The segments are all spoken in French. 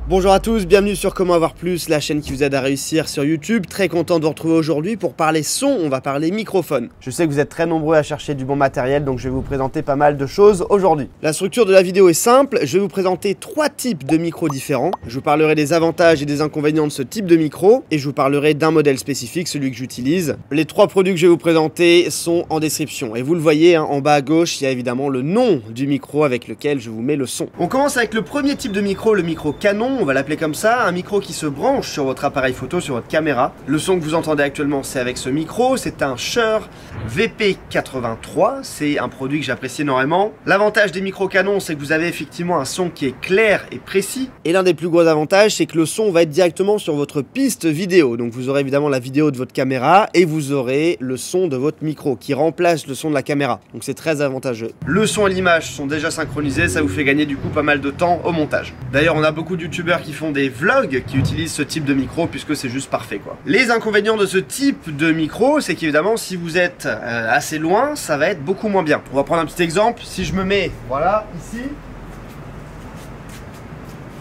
Bonjour à tous, bienvenue sur Comment Avoir Plus, la chaîne qui vous aide à réussir sur YouTube. Très content de vous retrouver aujourd'hui pour parler son, on va parler microphone. Je sais que vous êtes très nombreux à chercher du bon matériel, donc je vais vous présenter pas mal de choses aujourd'hui. La structure de la vidéo est simple, je vais vous présenter 3 types de micros différents. Je vous parlerai des avantages et des inconvénients de ce type de micro, et je vous parlerai d'un modèle spécifique, celui que j'utilise. Les 3 produits que je vais vous présenter sont en description, et vous le voyez, en bas à gauche, il y a évidemment le nom du micro avec lequel je vous mets le son. On commence avec le premier type de micro, le micro Canon. On va l'appeler comme ça, un micro qui se branche sur votre appareil photo, sur votre caméra. Le son que vous entendez actuellement, c'est avec ce micro, c'est un Shure VP83, c'est un produit que j'apprécie énormément. L'avantage des micros Canon, c'est que vous avez effectivement un son qui est clair et précis. Et l'un des plus gros avantages, c'est que le son va être directement sur votre piste vidéo. Donc vous aurez évidemment la vidéo de votre caméra et vous aurez le son de votre micro qui remplace le son de la caméra. Donc c'est très avantageux. Le son et l'image sont déjà synchronisés, ça vous fait gagner du coup pas mal de temps au montage. D'ailleurs, on a beaucoup de youtubeurs qui font des vlogs qui utilisent ce type de micro puisque c'est juste parfait quoi. Les inconvénients de ce type de micro, c'est qu'évidemment si vous êtes assez loin, ça va être beaucoup moins bien. On va prendre un petit exemple. Si je me mets, voilà, ici,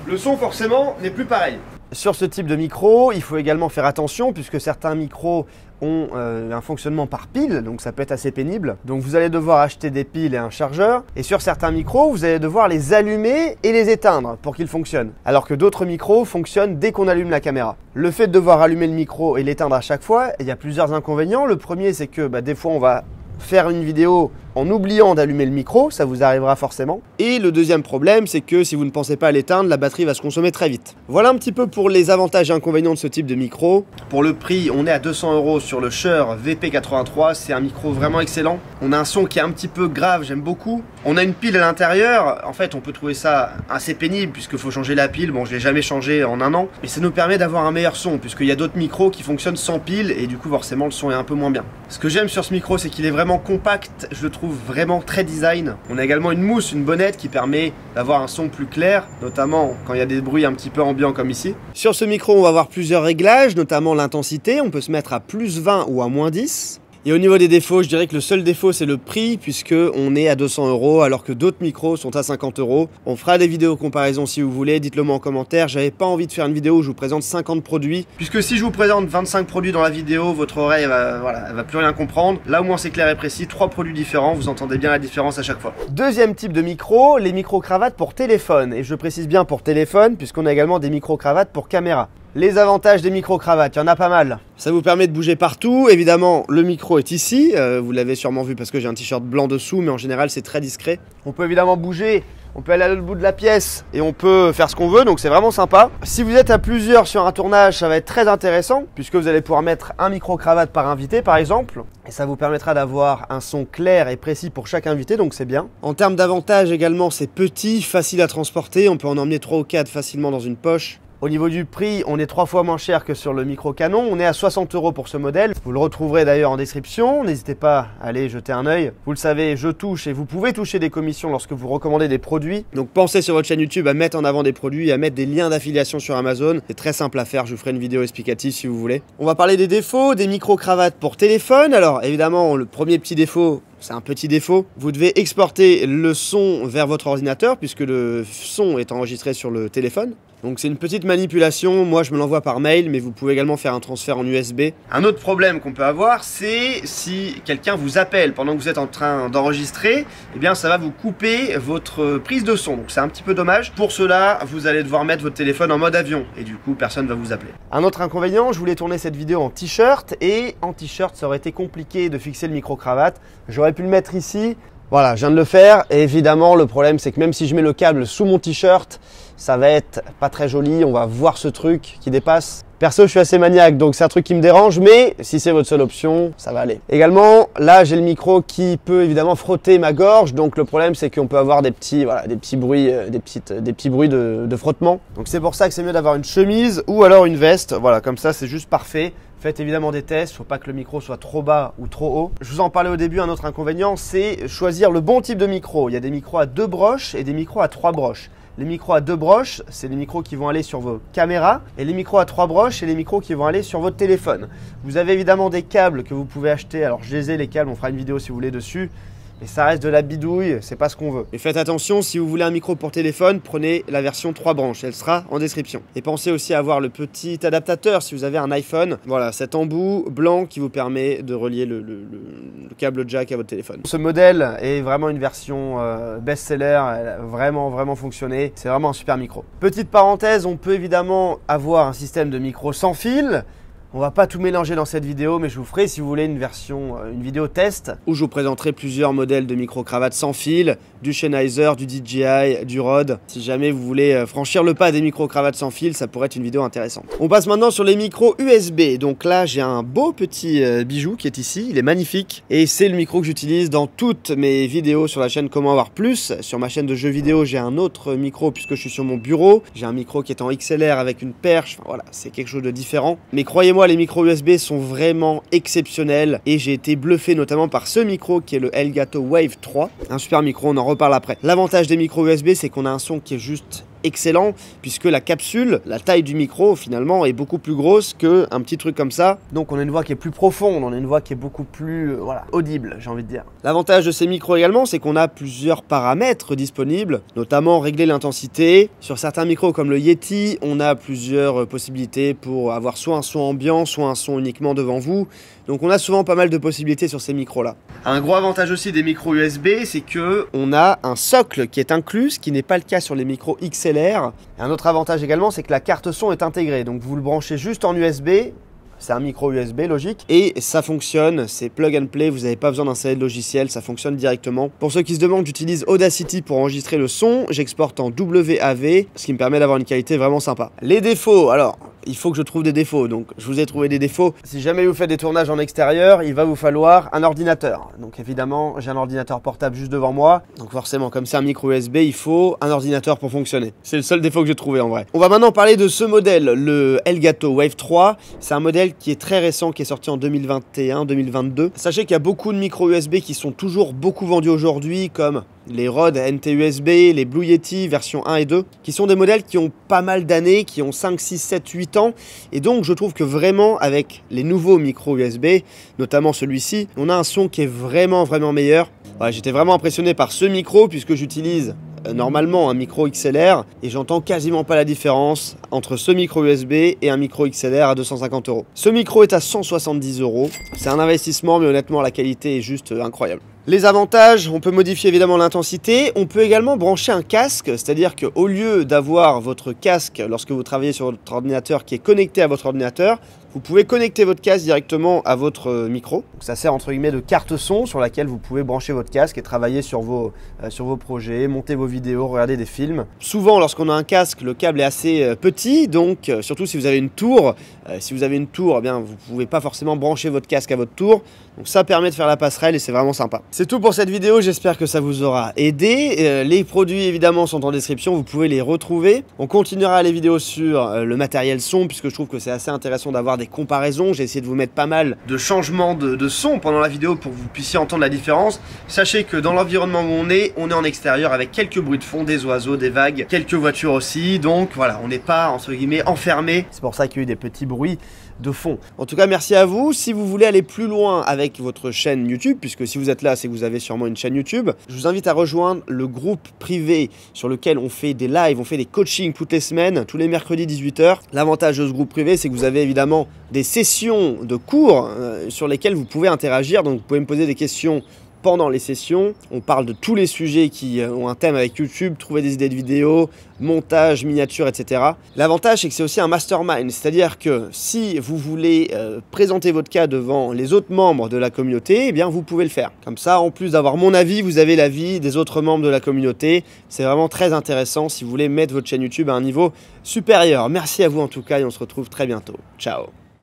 le son forcément n'est plus pareil. Sur ce type de micro, il faut également faire attention puisque certains micros ont un fonctionnement par pile, donc ça peut être assez pénible. Donc vous allez devoir acheter des piles et un chargeur. Et sur certains micros, vous allez devoir les allumer et les éteindre pour qu'ils fonctionnent. Alors que d'autres micros fonctionnent dès qu'on allume la caméra. Le fait de devoir allumer le micro et l'éteindre à chaque fois, il y a plusieurs inconvénients. Le premier, c'est que des fois on va faire une vidéo en oubliant d'allumer le micro, ça vous arrivera forcément. Et le deuxième problème, c'est que si vous ne pensez pas à l'éteindre, la batterie va se consommer très vite. Voilà un petit peu pour les avantages et inconvénients de ce type de micro. Pour le prix, on est à 200 € sur le Shure VP83, c'est un micro vraiment excellent. On a un son qui est un petit peu grave, j'aime beaucoup. On a une pile à l'intérieur, en fait on peut trouver ça assez pénible puisqu'il faut changer la pile, bon je l'ai jamais changé en un an. Mais ça nous permet d'avoir un meilleur son puisqu'il y a d'autres micros qui fonctionnent sans pile et du coup forcément le son est un peu moins bien. Ce que j'aime sur ce micro, c'est qu'il est vraiment compact, je le trouve vraiment très design. On a également une mousse, une bonnette qui permet d'avoir un son plus clair, notamment quand il y a des bruits un petit peu ambiants comme ici. Sur ce micro, on va avoir plusieurs réglages, notamment l'intensité. On peut se mettre à plus 20 ou à moins 10. Et au niveau des défauts, je dirais que le seul défaut c'est le prix puisque on est à 200 € alors que d'autres micros sont à 50 €. On fera des vidéos comparaison si vous voulez, dites-le moi en commentaire. J'avais pas envie de faire une vidéo où je vous présente 50 produits puisque si je vous présente 25 produits dans la vidéo, votre oreille elle va plus rien comprendre. Là au moins c'est clair et précis, 3 produits différents, vous entendez bien la différence à chaque fois. Deuxième type de micro, les micro-cravates pour téléphone. Et je précise bien pour téléphone puisqu'on a également des micro-cravates pour caméra. Les avantages des micro-cravates, il y en a pas mal. Ça vous permet de bouger partout. Évidemment, le micro est ici. Vous l'avez sûrement vu parce que j'ai un t-shirt blanc dessous, mais en général, c'est très discret. On peut évidemment bouger. On peut aller à l'autre bout de la pièce et on peut faire ce qu'on veut, donc c'est vraiment sympa. Si vous êtes à plusieurs sur un tournage, ça va être très intéressant puisque vous allez pouvoir mettre un micro-cravate par invité par exemple. Et ça vous permettra d'avoir un son clair et précis pour chaque invité, donc c'est bien. En termes d'avantages également, c'est petit, facile à transporter. On peut en emmener 3 ou 4 facilement dans une poche. Au niveau du prix, on est 3 fois moins cher que sur le micro Canon. On est à 60 € pour ce modèle. Vous le retrouverez d'ailleurs en description. N'hésitez pas à aller jeter un œil. Vous le savez, je touche et vous pouvez toucher des commissions lorsque vous recommandez des produits. Donc pensez sur votre chaîne YouTube à mettre en avant des produits, à mettre des liens d'affiliation sur Amazon. C'est très simple à faire. Je vous ferai une vidéo explicative si vous voulez. On va parler des défauts, des micro-cravates pour téléphone. Alors évidemment, le premier petit défaut, c'est un petit défaut. Vous devez exporter le son vers votre ordinateur puisque le son est enregistré sur le téléphone. Donc c'est une petite manipulation, moi je me l'envoie par mail, mais vous pouvez également faire un transfert en USB. Un autre problème qu'on peut avoir, c'est si quelqu'un vous appelle pendant que vous êtes en train d'enregistrer, eh bien ça va vous couper votre prise de son. Donc c'est un petit peu dommage. Pour cela, vous allez devoir mettre votre téléphone en mode avion et du coup personne ne va vous appeler. Un autre inconvénient, je voulais tourner cette vidéo en t-shirt et en t-shirt ça aurait été compliqué de fixer le micro-cravate. J'aurais pu le mettre ici. Voilà, je viens de le faire et évidemment le problème c'est que même si je mets le câble sous mon t-shirt, ça va être pas très joli, on va voir ce truc qui dépasse. Perso, je suis assez maniaque, donc c'est un truc qui me dérange, mais si c'est votre seule option, ça va aller. Également, là, j'ai le micro qui peut évidemment frotter ma gorge, donc le problème, c'est qu'on peut avoir des petits bruits, des petits bruits de frottement. Donc c'est pour ça que c'est mieux d'avoir une chemise ou alors une veste. Voilà, comme ça, c'est juste parfait. Faites évidemment des tests, il ne faut pas que le micro soit trop bas ou trop haut. Je vous en parlais au début, un autre inconvénient, c'est choisir le bon type de micro. Il y a des micros à 2 broches et des micros à 3 broches. Les micros à 2 broches, c'est les micros qui vont aller sur vos caméras. Et les micros à 3 broches, c'est les micros qui vont aller sur votre téléphone. Vous avez évidemment des câbles que vous pouvez acheter. Alors je les ai, les câbles, on fera une vidéo si vous voulez dessus. et ça reste de la bidouille, c'est pas ce qu'on veut. Et faites attention, si vous voulez un micro pour téléphone, prenez la version 3 branches, elle sera en description. Et pensez aussi à avoir le petit adaptateur si vous avez un iPhone. Voilà, cet embout blanc qui vous permet de relier le câble jack à votre téléphone. Ce modèle est vraiment une version best-seller, elle a vraiment fonctionné. C'est vraiment un super micro. Petite parenthèse, on peut évidemment avoir un système de micro sans fil. On va pas tout mélanger dans cette vidéo, mais je vous ferai, si vous voulez, une vidéo test où je vous présenterai plusieurs modèles de micro-cravates sans fil, du Sennheiser, du DJI, du Rode. Si jamais vous voulez franchir le pas des micro-cravates sans fil, ça pourrait être une vidéo intéressante. On passe maintenant sur les micros USB. Donc là, j'ai un beau petit bijou qui est ici, il est magnifique. Et c'est le micro que j'utilise dans toutes mes vidéos sur la chaîne Comment Avoir Plus. Sur ma chaîne de jeux vidéo, j'ai un autre micro puisque je suis sur mon bureau. J'ai un micro qui est en XLR avec une perche. Enfin, voilà, c'est quelque chose de différent. Mais croyez-moi, les micros USB sont vraiment exceptionnels et j'ai été bluffé notamment par ce micro qui est le Elgato Wave 3. Un super micro, on en reparle après. L'avantage des micros USB, c'est qu'on a un son qui est juste excellent puisque la capsule, la taille du micro finalement est beaucoup plus grosse qu'un petit truc comme ça. Donc on a une voix qui est plus profonde, on a une voix qui est beaucoup plus audible, j'ai envie de dire. L'avantage de ces micros également, c'est qu'on a plusieurs paramètres disponibles, notamment régler l'intensité. Sur certains micros comme le Yeti, on a plusieurs possibilités pour avoir soit un son ambiant, soit un son uniquement devant vous. Donc on a souvent pas mal de possibilités sur ces micros-là. Un gros avantage aussi des micros USB, c'est que on a un socle qui est inclus, ce qui n'est pas le cas sur les micros XLR. Et un autre avantage également, c'est que la carte son est intégrée. Donc vous le branchez juste en USB. C'est un micro USB logique et ça fonctionne, c'est plug and play, vous n'avez pas besoin d'installer de logiciel, ça fonctionne directement. Pour ceux qui se demandent, j'utilise Audacity pour enregistrer le son, j'exporte en WAV, ce qui me permet d'avoir une qualité vraiment sympa. Les défauts, alors il faut que je trouve des défauts, donc je vous ai trouvé des défauts. Si jamais vous faites des tournages en extérieur, il va vous falloir un ordinateur. Donc évidemment, j'ai un ordinateur portable juste devant moi, donc forcément comme c'est un micro USB, il faut un ordinateur pour fonctionner. C'est le seul défaut que j'ai trouvé en vrai. On va maintenant parler de ce modèle, le Elgato Wave 3. C'est un modèle qui est très récent, qui est sorti en 2021-2022. Sachez qu'il y a beaucoup de micros USB qui sont toujours beaucoup vendus aujourd'hui, comme les Rode NT-USB, les Blue Yeti version 1 et 2, qui sont des modèles qui ont pas mal d'années, qui ont 5, 6, 7, 8 ans. Et donc je trouve que vraiment avec les nouveaux micros USB, notamment celui-ci, on a un son qui est vraiment meilleur. Ouais, j'étais vraiment impressionné par ce micro puisque j'utilise normalement un micro XLR et j'entends quasiment pas la différence entre ce micro USB et un micro XLR à 250 €. Ce micro est à 170 €. C'est un investissement, mais honnêtement la qualité est juste incroyable. Les avantages, on peut modifier évidemment l'intensité, on peut également brancher un casque, c'est-à-dire qu'au lieu d'avoir votre casque lorsque vous travaillez sur votre ordinateur qui est connecté à votre ordinateur, vous pouvez connecter votre casque directement à votre micro. Donc ça sert entre guillemets de carte son sur laquelle vous pouvez brancher votre casque et travailler sur vos projets, monter vos vidéos, regarder des films. Souvent lorsqu'on a un casque, le câble est assez petit, donc surtout si vous avez une tour, eh bien, vous ne pouvez pas forcément brancher votre casque à votre tour. Donc ça permet de faire la passerelle et c'est vraiment sympa. C'est tout pour cette vidéo, j'espère que ça vous aura aidé. Les produits évidemment sont en description, vous pouvez les retrouver. On continuera les vidéos sur le matériel son puisque je trouve que c'est assez intéressant d'avoir des comparaisons. J'ai essayé de vous mettre pas mal de changements de son pendant la vidéo pour que vous puissiez entendre la différence. Sachez que dans l'environnement où on est en extérieur avec quelques bruits de fond, des oiseaux, des vagues, quelques voitures aussi. Donc voilà, on n'est pas entre guillemets enfermé. C'est pour ça qu'il y a eu des petits bruits de fond. En tout cas, merci à vous. Si vous voulez aller plus loin avec votre chaîne YouTube, puisque si vous êtes là, c'est que vous avez sûrement une chaîne YouTube, je vous invite à rejoindre le groupe privé sur lequel on fait des lives, on fait des coachings toutes les semaines, tous les mercredis 18 h. L'avantage de ce groupe privé, c'est que vous avez évidemment des sessions de cours sur lesquelles vous pouvez interagir. Donc, vous pouvez me poser des questions pendant les sessions. On parle de tous les sujets qui ont un thème avec YouTube, trouver des idées de vidéos, montage, miniature, etc. L'avantage, c'est que c'est aussi un mastermind, c'est-à-dire que si vous voulez présenter votre cas devant les autres membres de la communauté, eh bien vous pouvez le faire. Comme ça, en plus d'avoir mon avis, vous avez l'avis des autres membres de la communauté. C'est vraiment très intéressant si vous voulez mettre votre chaîne YouTube à un niveau supérieur. Merci à vous en tout cas et on se retrouve très bientôt. Ciao!